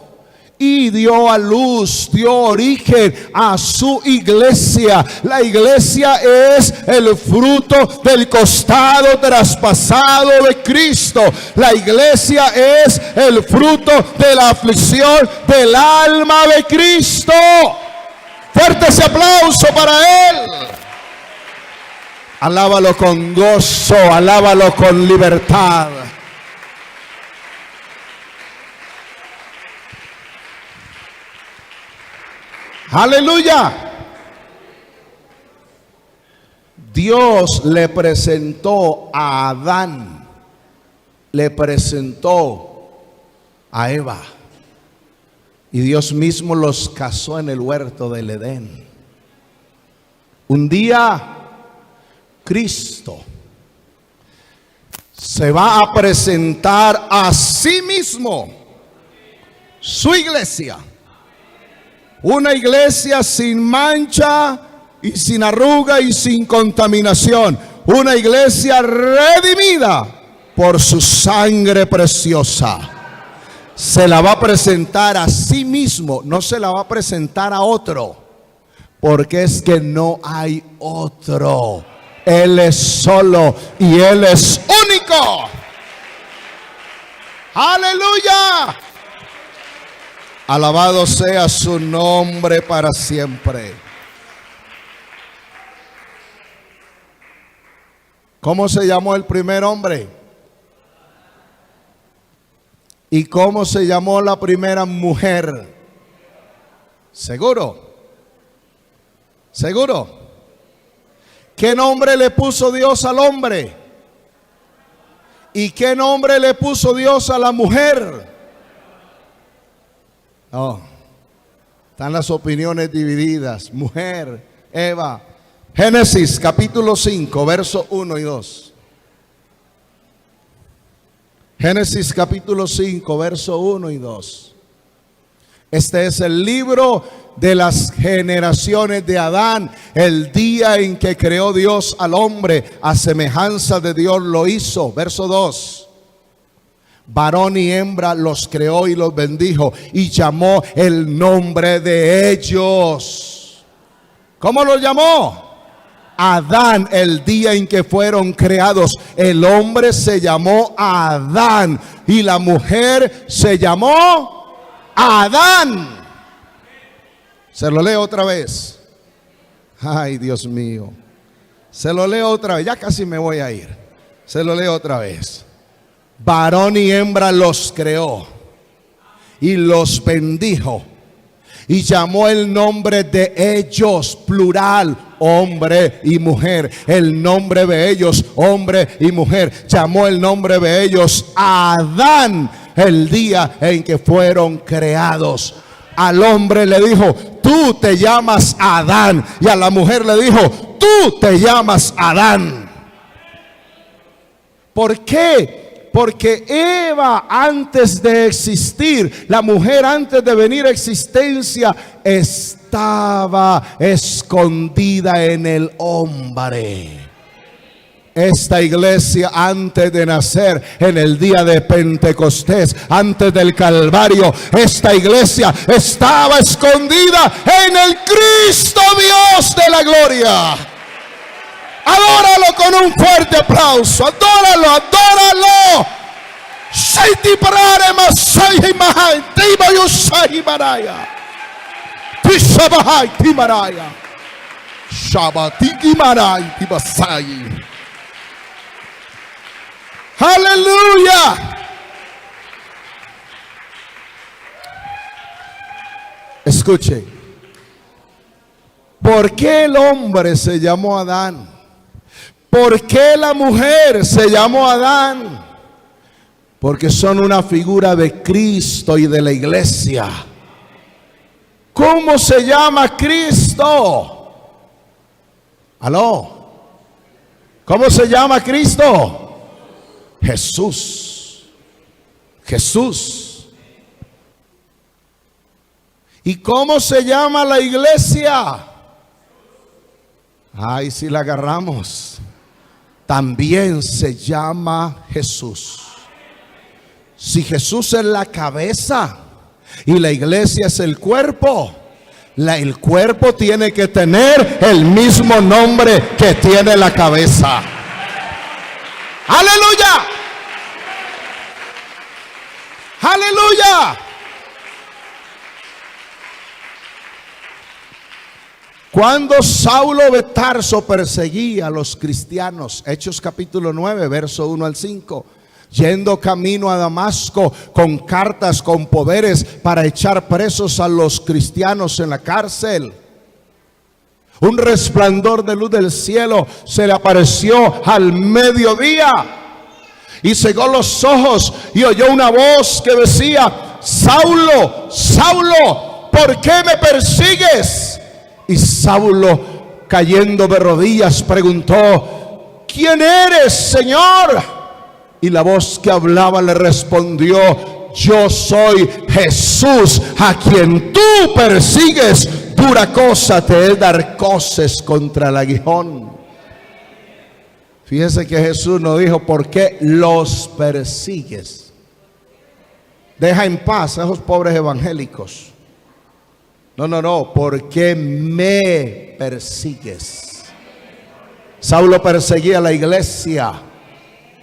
y dio a luz, dio origen a su iglesia. La iglesia es el fruto del costado traspasado de Cristo. La iglesia es el fruto de la aflicción del alma de Cristo. Fuerte ese aplauso para Él. Alábalo con gozo, alábalo con libertad. Aleluya. Dios le presentó a Adán, le presentó a Eva, y Dios mismo los casó en el huerto del Edén. Un día Cristo se va a presentar a sí mismo, su iglesia. Una iglesia sin mancha y sin arruga y sin contaminación. Una iglesia redimida por su sangre preciosa. Se la va a presentar a sí mismo, no se la va a presentar a otro, porque es que no hay otro. Él es solo y Él es único. ¡Aleluya! Alabado sea su nombre para siempre. ¿Cómo se llamó el primer hombre? ¿Y cómo se llamó la primera mujer? ¿Seguro? ¿Seguro? ¿Qué nombre le puso Dios al hombre? ¿Y qué nombre le puso Dios a la mujer? No, están las opiniones divididas. Mujer, Eva. Génesis capítulo 5, versos 1 y 2. Génesis capítulo 5, verso 1 y 2. Este es el libro de las generaciones de Adán. El día en que creó Dios al hombre, a semejanza de Dios lo hizo. Verso 2. Varón y hembra los creó y los bendijo y llamó el nombre de ellos. ¿Cómo los llamó? Adán. El día en que fueron creados, el hombre se llamó Adán y la mujer se llamó Adán. Se lo leo otra vez. Ay, Dios mío. Se lo leo otra vez. Ya casi me voy a ir. Se lo leo otra vez. Varón y hembra los creó y los bendijo y llamó el nombre de ellos, plural, hombre y mujer. El nombre de ellos, hombre y mujer. Llamó el nombre de ellos Adán el día en que fueron creados. Al hombre le dijo, tú te llamas Adán. Y a la mujer le dijo, tú te llamas Adán. ¿Por qué? Porque Eva, antes de existir, la mujer antes de venir a existencia, estaba escondida en el hombre. Esta iglesia, antes de nacer en el día de Pentecostés, antes del Calvario, esta iglesia estaba escondida en el Cristo Dios de la gloria. Adóralo con un fuerte aplauso. Adóralo, adóralo. Shaiti parare masai mahai tibayo sai maraya. Tishabahai timaraya. Shabatiki marai tibasai. Aleluya. Escuche. ¿Por qué el hombre se llamó Adán? ¿Por qué la mujer se llamó Adán? Porque son una figura de Cristo y de la iglesia. ¿Cómo se llama Cristo? ¿Aló? ¿Cómo se llama Cristo? Jesús. Jesús. ¿Y cómo se llama la iglesia? Ay, si la agarramos. También se llama Jesús. Si Jesús es la cabeza y la iglesia es el cuerpo, el cuerpo tiene que tener el mismo nombre que tiene la cabeza. ¡Aleluya! ¡Aleluya! Cuando Saulo de Tarso perseguía a los cristianos, Hechos capítulo 9, verso 1 al 5, yendo camino a Damasco con cartas, con poderes para echar presos a los cristianos en la cárcel, un resplandor de luz del cielo se le apareció al mediodía y cegó los ojos y oyó una voz que decía: Saulo, Saulo, ¿por qué me persigues? Y Saulo, cayendo de rodillas, preguntó: ¿quién eres, Señor? Y la voz que hablaba le respondió: yo soy Jesús, a quien tú persigues. Dura cosa te es dar coces contra el aguijón. Fíjese que Jesús no dijo: ¿por qué los persigues? Deja en paz a esos pobres evangélicos. No, ¿por qué me persigues? Saulo perseguía a la iglesia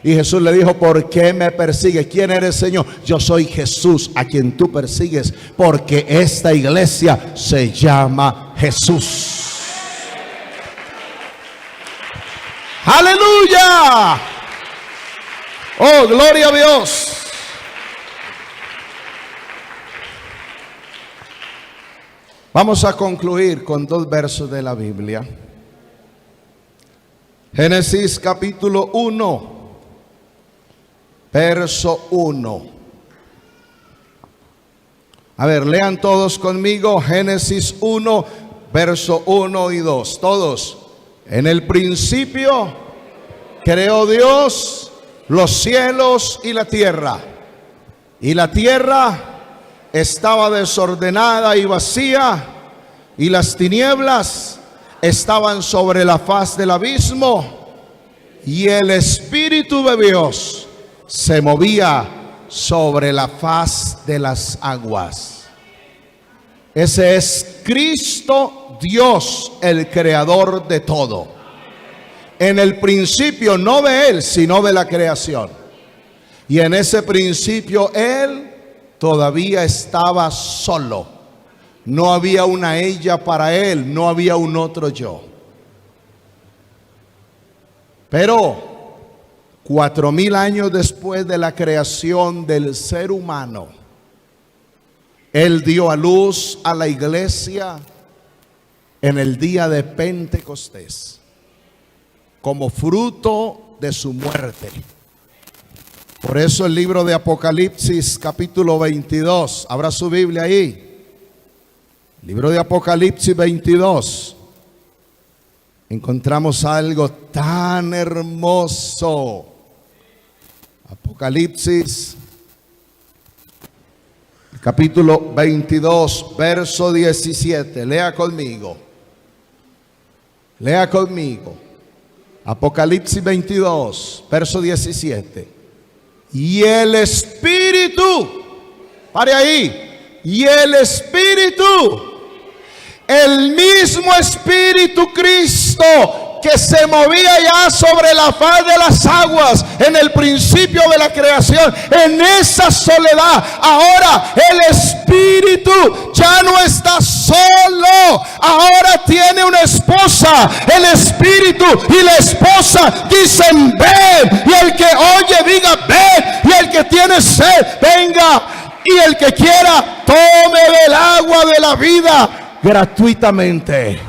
y Jesús le dijo: ¿por qué me persigues? ¿Quién eres, Señor? Yo soy Jesús, a quien tú persigues, porque esta iglesia se llama Jesús. ¡Aleluya! ¡Oh, gloria a Dios! Vamos a concluir con 2 versos de la Biblia. Génesis capítulo 1, verso 1. A ver, lean todos conmigo. Génesis 1, verso 1 y 2. Todos. En el principio creó Dios los cielos y la tierra. Y la tierra estaba desordenada y vacía, y las tinieblas estaban sobre la faz del abismo, y el Espíritu de Dios se movía sobre la faz de las aguas. Ese es Cristo Dios, el creador de todo. En el principio, no de Él, sino de la creación. Y en ese principio Él todavía estaba solo. No había una ella para Él, no había un otro yo. Pero 4000 años después de la creación del ser humano, Él dio a luz a la iglesia en el día de Pentecostés, como fruto de su muerte. Por eso el libro de Apocalipsis capítulo 22, abra su Biblia ahí. Libro de Apocalipsis 22. Encontramos algo tan hermoso. Apocalipsis capítulo 22, verso 17. Lea conmigo. Lea conmigo. Apocalipsis 22, verso 17. Y el Espíritu, pare ahí, y el Espíritu, el mismo Espíritu Cristo que se movía ya sobre la faz de las aguas en el principio de la creación, en esa soledad, ahora el Espíritu ya no está solo, ahora tiene una esposa. El Espíritu y la esposa dicen: ven, y el que oye diga: ven, y el que tiene sed venga, y el que quiera tome del agua de la vida gratuitamente.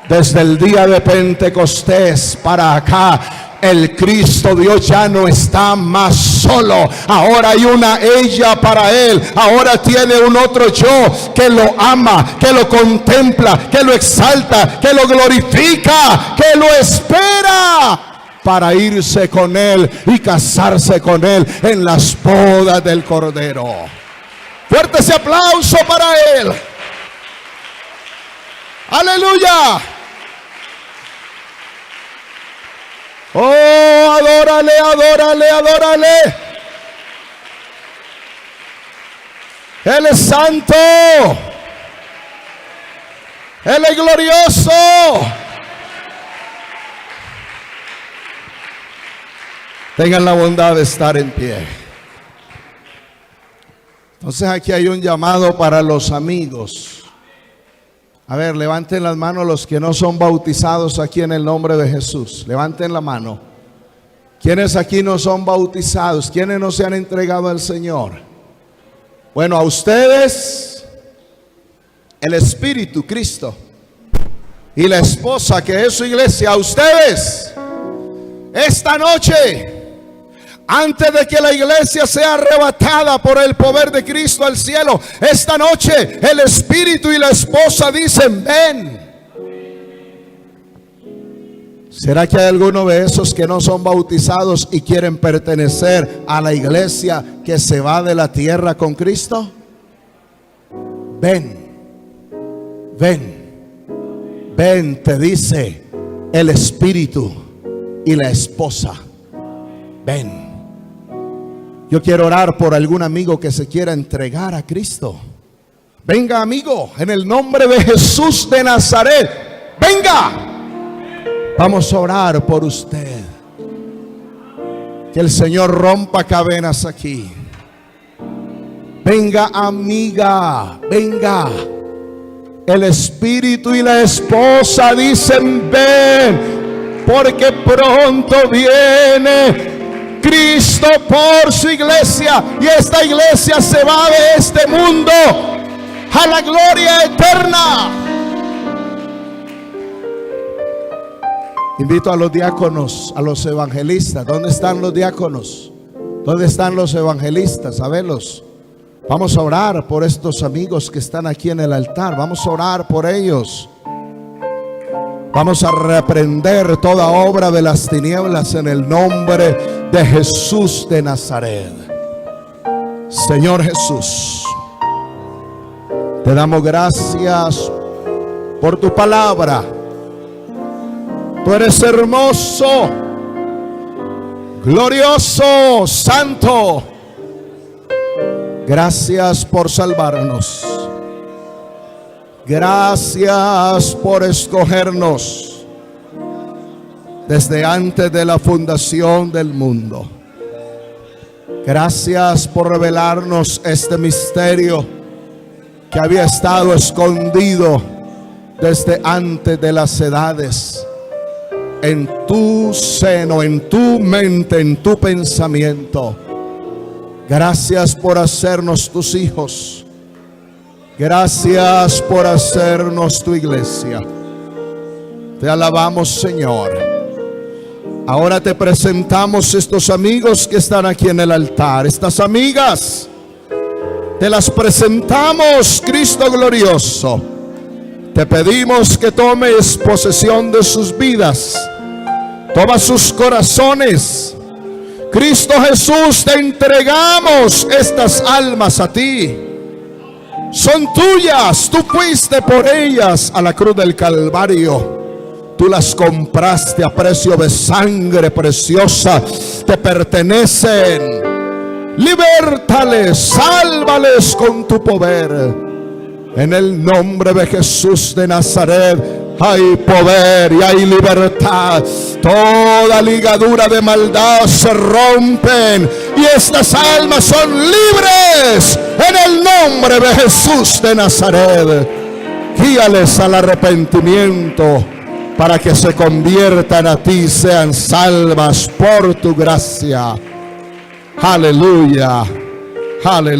Desde el día de Pentecostés para acá, el Cristo Dios ya no está más solo. Ahora hay una ella para Él. Ahora tiene un otro yo que lo ama, que lo contempla, que lo exalta, que lo glorifica, que lo espera para irse con Él y casarse con Él en las bodas del Cordero. Fuerte ese aplauso para Él. Aleluya. adórale, adórale, adórale. Él es santo. Él es glorioso. Tengan la bondad de estar en pie. Entonces aquí hay un llamado para los amigos. A ver, levanten las manos los que no son bautizados aquí en el nombre de Jesús. Levanten la mano. ¿Quiénes aquí no son bautizados? ¿Quiénes no se han entregado al Señor? Bueno, a ustedes, el Espíritu, Cristo, y la esposa que es su iglesia, a ustedes, esta noche, antes de que la iglesia sea arrebatada por el poder de Cristo al cielo, esta noche el Espíritu y la esposa dicen: ven. ¿Será que hay alguno de esos que no son bautizados y quieren pertenecer a la iglesia que se va de la tierra con Cristo? Ven, ven, ven, te dice el Espíritu y la esposa. Ven. Yo quiero orar por algún amigo que se quiera entregar a Cristo. Venga, amigo, en el nombre de Jesús de Nazaret. Venga. Vamos a orar por usted. Que el Señor rompa cadenas aquí. Venga, amiga, venga. El Espíritu y la esposa dicen: ven, porque pronto viene Cristo por su iglesia, y esta iglesia se va de este mundo a la gloria eterna. Invito a los diáconos, a los evangelistas. ¿Dónde están los diáconos? ¿Dónde están los evangelistas? A verlos. Vamos a orar por estos amigos que están aquí en el altar. Vamos a orar por ellos. Vamos a reprender toda obra de las tinieblas en el nombre de Jesús de Nazaret. Señor Jesús, te damos gracias por tu palabra. Tú eres hermoso, glorioso, santo. Gracias por salvarnos. Gracias por escogernos desde antes de la fundación del mundo. Gracias por revelarnos este misterio que había estado escondido desde antes de las edades, en tu seno, en tu mente, en tu pensamiento. Gracias por hacernos tus hijos. Gracias por hacernos tu iglesia. Te alabamos, Señor. Ahora te presentamos estos amigos que están aquí en el altar. Estas amigas, te las presentamos, Cristo glorioso. Te pedimos que tomes posesión de sus vidas. Toma sus corazones. Cristo Jesús, te entregamos estas almas a ti. Son tuyas, tú fuiste por ellas a la cruz del Calvario. Tú las compraste a precio de sangre preciosa. Te pertenecen. Libértales, sálvales con tu poder. En el nombre de Jesús de Nazaret hay poder y hay libertad. Toda ligadura de maldad se rompen y estas almas son libres en el nombre de Jesús de Nazaret. Guíales al arrepentimiento para que se conviertan a ti, sean salvas por tu gracia. Aleluya, aleluya.